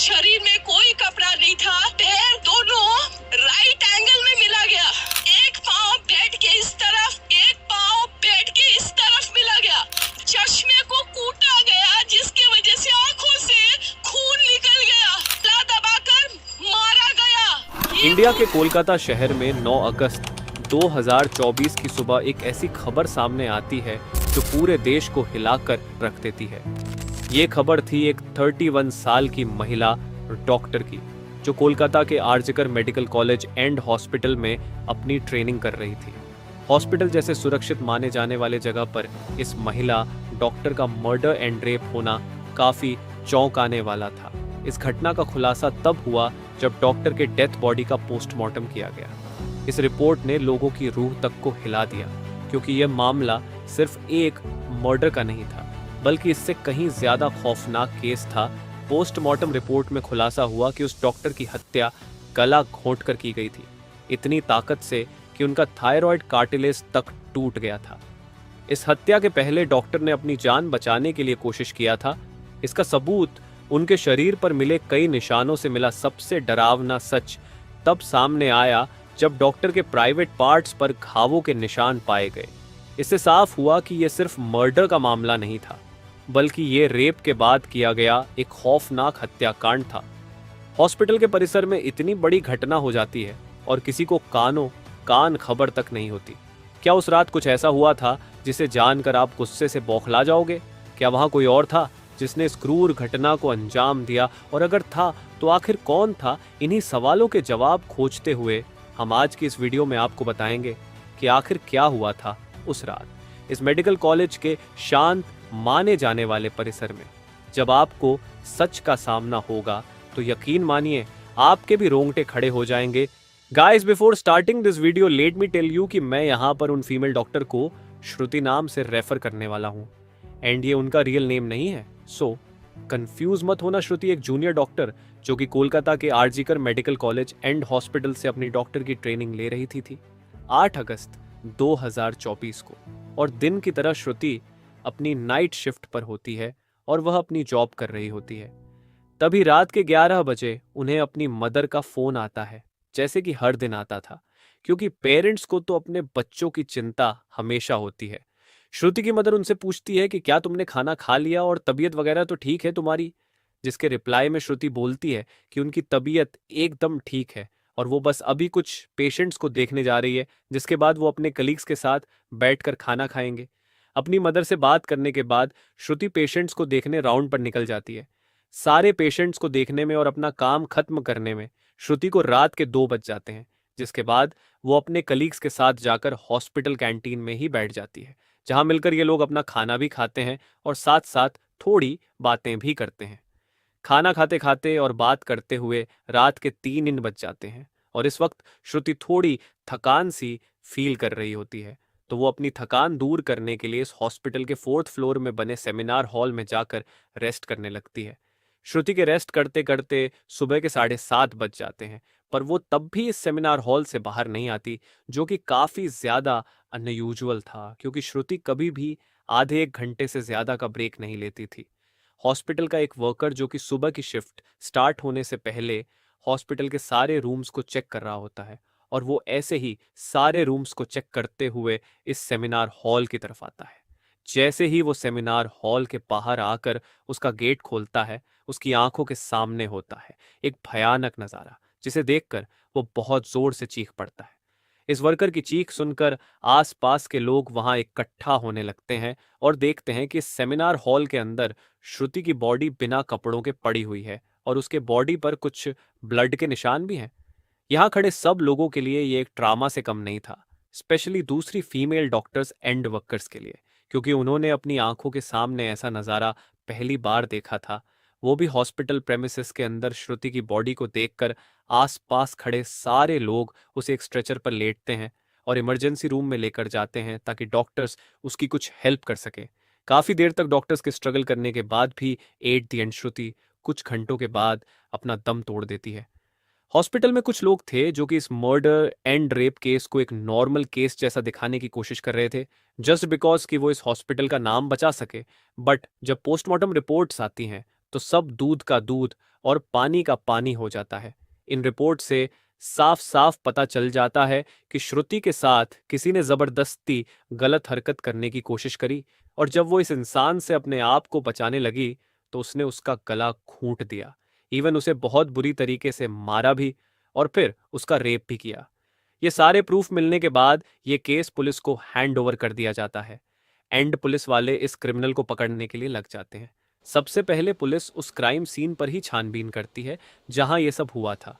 शरीर में कोई कपड़ा नहीं था, पैर दोनों राइट एंगल में मिला गया। एक पाँव बेड के इस तरफ, एक पाँव बेड के इस तरफ मिला गया। चश्मे को कूटा गया, जिसकी वजह से आंखों से खून निकल गया। गला दबाकर मारा गया। इंडिया के कोलकाता शहर में 9 अगस्त 2024 की सुबह एक ऐसी खबर सामने आती है जो पूरे देश को हिलाकर रख देती है। ये खबर थी एक 31 साल की महिला डॉक्टर की, जो कोलकाता के RG Kar medical college and hospital में अपनी ट्रेनिंग कर रही थी। हॉस्पिटल जैसे सुरक्षित माने जाने वाले जगह पर इस महिला डॉक्टर का मर्डर एंड रेप होना काफी चौंकाने वाला था। इस घटना का खुलासा तब हुआ जब डॉक्टर के डेथ बॉडी का पोस्टमार्टम किया गया। इस रिपोर्ट ने लोगों की रूह तक को हिला दिया, क्योंकि यह मामला सिर्फ एक मर्डर का नहीं था, बल्कि इससे कहीं ज्यादा खौफनाक केस था। पोस्टमार्टम रिपोर्ट में खुलासा हुआ कि उस डॉक्टर की हत्या गला घोंटकर की गई थी, इतनी ताकत से कि उनका थायराइड कार्टिलेज तक टूट गया था। इस हत्या के पहले डॉक्टर ने अपनी जान बचाने के लिए कोशिश किया था। इसका सबूत उनके शरीर पर मिले कई निशानों से मिला। सबसे डरावना सच तब सामने आया जब डॉक्टर के प्राइवेट पार्ट्स पर घावों के निशान पाए गए। इससे साफ हुआ कि यह सिर्फ मर्डर का मामला नहीं था, बल्कि ये रेप के बाद किया गया एक खौफनाक हत्याकांड था। हॉस्पिटल के परिसर में इतनी बड़ी घटना हो जाती है और किसी को कान खबर तक नहीं होती। क्या उस रात कुछ ऐसा हुआ था जिसे जानकर आप गुस्से से बौखला जाओगे? क्या वहां कोई और था जिसने इस क्रूर घटना को अंजाम दिया? और अगर था तो आखिर कौन था? इन्हीं सवालों के जवाब खोजते हुए हम आज की इस वीडियो में आपको बताएंगे कि आखिर क्या हुआ था उस रात इस मेडिकल कॉलेज के शांत माने जाने वाले परिसर में। जब आपको सच का सामना होगा तो यकीन मानिए आपके भी रोंगटे खड़े हो जाएंगे। Guys, before starting this video let me tell you कि मैं यहाँ पर उन फीमेल डॉक्टर को श्रुति नाम से रेफर करने वाला हूँ, एंड ये उनका रियल नेम नहीं है। सो कंफ्यूज मत होना। श्रुति एक जूनियर डॉक्टर जो कि कोलकाता के RG Kar medical college and hospital से अपनी डॉक्टर की ट्रेनिंग ले रही थी 8 अगस्त 2024 को। और दिन की तरह श्रुति अपनी नाइट शिफ्ट पर होती है और वह अपनी जॉब कर रही होती है। तभी रात के 11 बजे उन्हें अपनी मदर का फोन आता है, जैसे कि हर दिन आता था, क्योंकि पेरेंट्स को तो अपने बच्चों की चिंता हमेशा होती है। श्रुति की मदर उनसे पूछती है कि क्या तुमने खाना खा लिया और तबीयत वगैरह तो ठीक है तुम्हारी? जिसके रिप्लाई में श्रुति बोलती है कि उनकी तबीयत एकदम ठीक है और वो बस अभी कुछ पेशेंट्स को देखने जा रही है, जिसके बाद वो अपने कलीग्स के साथ बैठकर खाना खाएंगे। अपनी मदर से बात करने के बाद श्रुति पेशेंट्स को देखने राउंड पर निकल जाती है। सारे पेशेंट्स को देखने में और अपना काम खत्म करने में श्रुति को रात के 2 बज जाते हैं, जिसके बाद वो अपने कलीग्स के साथ जाकर हॉस्पिटल कैंटीन में ही बैठ जाती है, जहां मिलकर ये लोग अपना खाना भी खाते हैं और साथ साथ थोड़ी बातें भी करते हैं। खाना खाते खाते और बात करते हुए रात के 3 बज जाते हैं और इस वक्त श्रुति थोड़ी थकान सी फील कर रही होती है, तो वो अपनी थकान दूर करने के लिए इस हॉस्पिटल के 4th फ्लोर में बने सेमिनार हॉल में जाकर रेस्ट करने लगती है। श्रुति के रेस्ट करते करते सुबह के 7:30 बज जाते हैं, पर वो तब भी इस सेमिनार हॉल से बाहर नहीं आती, जो कि काफ़ी ज़्यादा अनयूजुअल था, क्योंकि श्रुति कभी भी आधे 1 घंटे से ज़्यादा का ब्रेक नहीं लेती थी। हॉस्पिटल का एक वर्कर जो कि सुबह की शिफ्ट स्टार्ट होने से पहले हॉस्पिटल के सारे रूम्स को चेक कर रहा होता है, और वो ऐसे ही सारे रूम्स को चेक करते हुए इस सेमिनार हॉल की तरफ आता है। जैसे ही वो सेमिनार हॉल के बाहर आकर उसका गेट खोलता है, उसकी आंखों के सामने होता है एक भयानक नज़ारा, जिसे देखकर वो बहुत जोर से चीख पड़ता है। इस वर्कर की चीख सुनकर आसपास के लोग वहां इकट्ठा होने लगते हैं और देखते हैं कि सेमिनार हॉल के अंदर श्रुति की बॉडी बिना कपड़ों के पड़ी हुई है और उसके बॉडी पर कुछ ब्लड के निशान भी हैं। यहाँ खड़े सब लोगों के लिए ये एक ट्रामा से कम नहीं था, स्पेशली दूसरी फीमेल डॉक्टर्स एंड वर्कर्स के लिए, क्योंकि उन्होंने अपनी आंखों के सामने ऐसा नज़ारा पहली बार देखा था। वो भी हॉस्पिटल प्रेमिसेस के अंदर श्रुति की बॉडी को देखकर आसपास खड़े सारे लोग उसे एक स्ट्रेचर पर लेटते हैं और इमरजेंसी रूम में लेकर जाते हैं ताकि डॉक्टर्स उसकी कुछ हेल्प कर सके। काफ़ी देर तक डॉक्टर्स के स्ट्रगल करने के बाद भी एट द एंड श्रुति कुछ घंटों के बाद अपना दम तोड़ देती है। हॉस्पिटल में कुछ लोग थे जो कि इस मर्डर एंड रेप केस को एक नॉर्मल केस जैसा दिखाने की कोशिश कर रहे थे, जस्ट बिकॉज कि वो इस हॉस्पिटल का नाम बचा सके। बट जब पोस्टमार्टम रिपोर्ट्स आती हैं तो सब दूध का दूध और पानी का पानी हो जाता है। इन रिपोर्ट से साफ साफ पता चल जाता है कि श्रुति के साथ किसी ने जबरदस्ती गलत हरकत करने की कोशिश करी, और जब वो इस इंसान से अपने आप को बचाने लगी तो उसने उसका गला घूंट दिया। इवन उसे बहुत बुरी तरीके से मारा भी, और फिर उसका रेप भी किया। ये सारे प्रूफ मिलने के बाद ये केस पुलिस को हैंड ओवर कर दिया जाता है। एंड पुलिस वाले इस क्रिमिनल को पकड़ने के लिए लग जाते हैं। सबसे पहले पुलिस उस क्राइम सीन पर ही छानबीन करती है जहां ये सब हुआ था।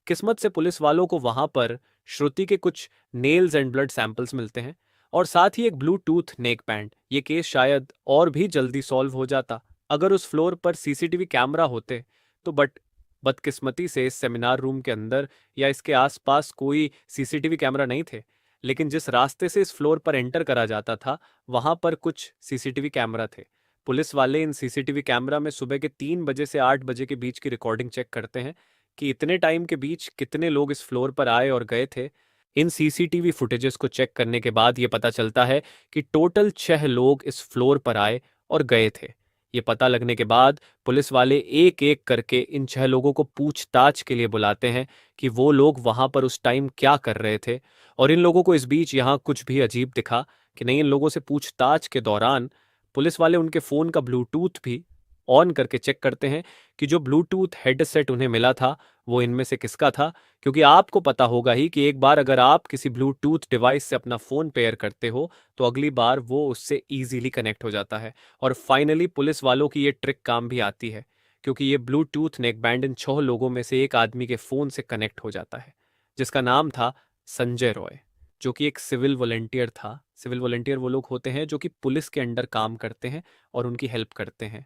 किस्मत से पुलिस वालों को वहां पर श्रुति के कुछ नेल्स एंड ब्लड सैंपल्स मिलते हैं, और साथ ही एक ब्लूटूथ नेक बैंड। ये केस शायद और भी जल्दी सॉल्व हो जाता अगर उस फ्लोर पर सीसीटीवी कैमरा होते तो, बट बदकिस्मती से इस सेमिनार रूम के अंदर या इसके आसपास कोई सीसीटीवी कैमरा नहीं थे। लेकिन जिस रास्ते से इस फ्लोर पर एंटर करा जाता था वहां पर कुछ सीसीटीवी कैमरा थे। पुलिस वाले इन सीसीटीवी कैमरा में सुबह के 3 बजे से 8 बजे के बीच की रिकॉर्डिंग चेक करते हैं कि इतने टाइम के बीच कितने लोग इस फ्लोर पर आए और गए थे। इन सीसीटीवी फुटेजेस को चेक करने के बाद ये पता चलता है कि टोटल 6 लोग इस फ्लोर पर आए और गए थे। ये पता लगने के बाद पुलिस वाले एक एक करके इन 6 लोगों को पूछताछ के लिए बुलाते हैं कि वो लोग वहां पर उस टाइम क्या कर रहे थे। और इन लोगों को इस बीच यहाँ कुछ भी अजीब दिखा कि नहीं, इन लोगों से पूछताछ के दौरान पुलिस वाले उनके फोन का ब्लूटूथ भी ऑन करके चेक करते हैं कि जो ब्लूटूथ हेडसेट उन्हें मिला था वो इनमें से किसका था। क्योंकि आपको पता होगा ही कि एक बार अगर आप किसी ब्लूटूथ डिवाइस से अपना फोन पेयर करते हो तो अगली बार वो उससे इजीली कनेक्ट हो जाता है। और फाइनली पुलिस वालों की ये ट्रिक काम भी आती है, क्योंकि ये ब्लूटूथ नेक बैंड इन 6 लोगों में से एक आदमी के फोन से कनेक्ट हो जाता है, जिसका नाम था संजय रॉय, जो कि एक सिविल वॉलंटियर था। सिविल वॉलंटियर वो लोग होते हैं जो कि पुलिस के अंडर काम करते हैं और उनकी हेल्प करते हैं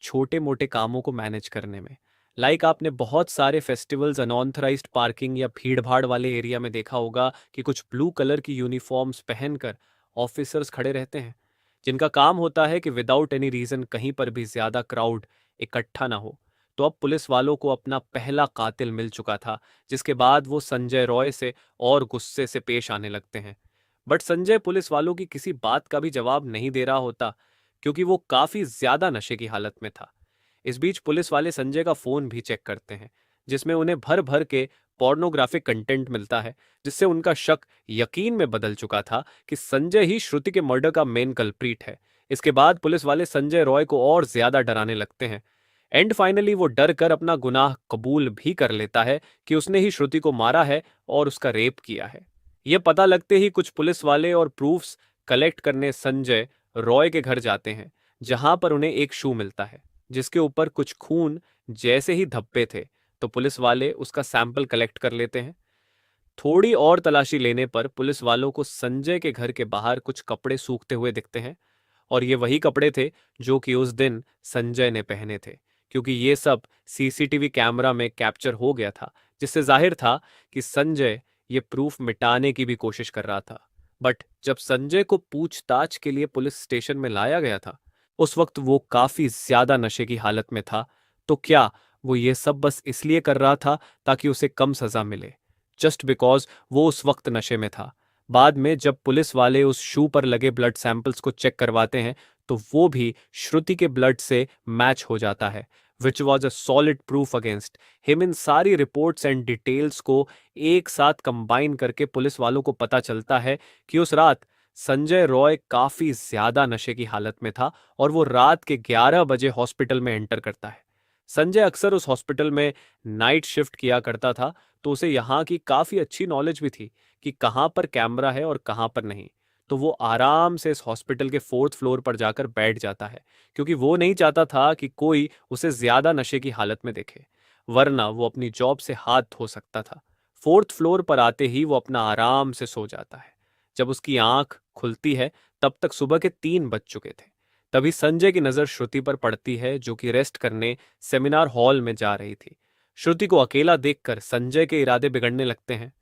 छोटे मोटे कामों को मैनेज करने में। लाइक आपने बहुत सारे फेस्टिवल्स अनऑथराइज्ड पार्किंग या भीड़ भाड़ वाले एरिया में देखा होगा कि कुछ ब्लू कलर की यूनिफॉर्म्स पहनकर ऑफिसर्स खड़े रहते हैं, जिनका काम होता है कि विदाउट एनी रीजन कहीं पर भी ज्यादा क्राउड इकट्ठा ना हो। तो अब पुलिस वालों को अपना पहला कातिल मिल चुका था, जिसके बाद वो संजय रॉय से और गुस्से से पेश आने लगते हैं। बट संजय पुलिस वालों की किसी बात का भी जवाब नहीं दे रहा होता, क्योंकि वो काफी ज्यादा नशे की हालत में था। इस बीच पुलिस वाले संजय का फोन भी चेक करते हैं, जिसमें उन्हें भर भर के पोर्नोग्राफिक कंटेंट मिलता है, जिससे उनका शक यकीन में बदल चुका था कि संजय ही श्रुति के मर्डर का मेन कल्प्रीट है। इसके बाद पुलिस वाले संजय रॉय को और ज्यादा डराने लगते हैं। एंड फाइनली वो डर कर अपना गुनाह कबूल भी कर लेता है कि उसने ही श्रुति को मारा है और उसका रेप किया है। यह पता लगते ही कुछ पुलिस वाले और प्रूफ्स कलेक्ट करने संजय रॉय के घर जाते हैं, जहां पर उन्हें एक शू मिलता है जिसके ऊपर कुछ खून जैसे ही धब्बे थे। तो पुलिस वाले उसका सैंपल कलेक्ट कर लेते हैं। थोड़ी और तलाशी लेने पर पुलिस वालों को संजय के घर के बाहर कुछ कपड़े सूखते हुए दिखते हैं, और ये वही कपड़े थे जो कि उस दिन संजय ने पहने थे, क्योंकि ये सब सीसीटीवी कैमरा में कैप्चर हो गया था, जिससे जाहिर था कि संजय ये प्रूफ मिटाने की भी कोशिश कर रहा था। बट जब संजय को पूछताछ के लिए पुलिस स्टेशन में लाया गया था, उस वक्त वो काफी ज्यादा नशे की हालत में था। तो क्या वो ये सब बस इसलिए कर रहा था ताकि उसे कम सजा मिले, जस्ट बिकॉज वो उस वक्त नशे में था? बाद में जब पुलिस वाले उस शू पर लगे ब्लड सैंपल्स को चेक करवाते हैं तो वो भी श्रुति के ब्लड से मैच हो जाता है, which was a solid proof against him. इन सारी रिपोर्ट्स एंड डिटेल्स को एक साथ कंबाइन करके पुलिस वालों को पता चलता है कि उस रात संजय रॉय काफी ज्यादा नशे की हालत में था, और वो रात के 11 बजे हॉस्पिटल में एंटर करता है। संजय अक्सर उस हॉस्पिटल में नाइट शिफ्ट किया करता था, तो उसे यहाँ की काफी अच्छी नॉलेज भी थी कि कहाँ पर कैमरा है और कहाँ पर नहीं। तो वो आराम से इस हॉस्पिटल के 4th फ्लोर पर जाकर बैठ जाता है, क्योंकि वो नहीं चाहता था कि कोई उसे ज्यादा नशे की हालत में देखे, वरना वो अपनी जॉब से हाथ धो सकता था। 4th फ्लोर पर आते ही वो अपना आराम से सो जाता है। जब उसकी आंख खुलती है तब तक सुबह के 3 बज चुके थे। तभी संजय की नजर श्रुति पर पड़ती है, जो कि रेस्ट करने सेमिनार हॉल में जा रही थी। श्रुति को अकेला देखकर संजय के इरादे बिगड़ने लगते हैं।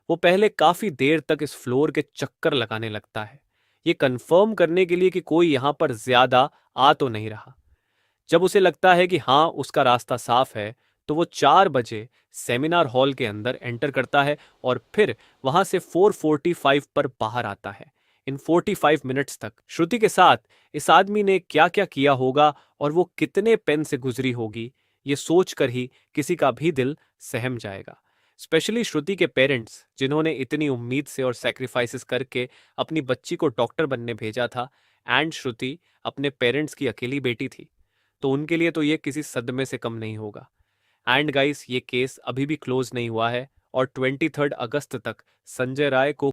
वो पहले काफी देर तक इस फ्लोर के चक्कर लगाने लगता है, ये कंफर्म करने के लिए कि कोई यहां पर ज्यादा आ तो नहीं रहा। जब उसे लगता है कि हाँ उसका रास्ता साफ है, तो वो 4 बजे सेमिनार हॉल के अंदर एंटर करता है और फिर वहां से 4:45 पर बाहर आता है। इन 45 मिनट्स तक। श्रुति के साथ इस आदमी ने क्या क्या किया होगा और वो कितने पेन से गुजरी होगी, ये सोचकर ही किसी का भी दिल सहम जाएगा। स्पेशली श्रुति के पेरेंट्स, जिन्होंने इतनी उम्मीद से और सैक्रिफाइसेस करके अपनी बच्ची को डॉक्टर बनने भेजा था, एंड श्रुति अपने पेरेंट्स की अकेली बेटी थी, तो उनके लिए तो ये किसी सदमे से कम नहीं होगा। एंड गाइस, ये केस अभी भी क्लोज नहीं हुआ है और 23 अगस्त तक संजय राय को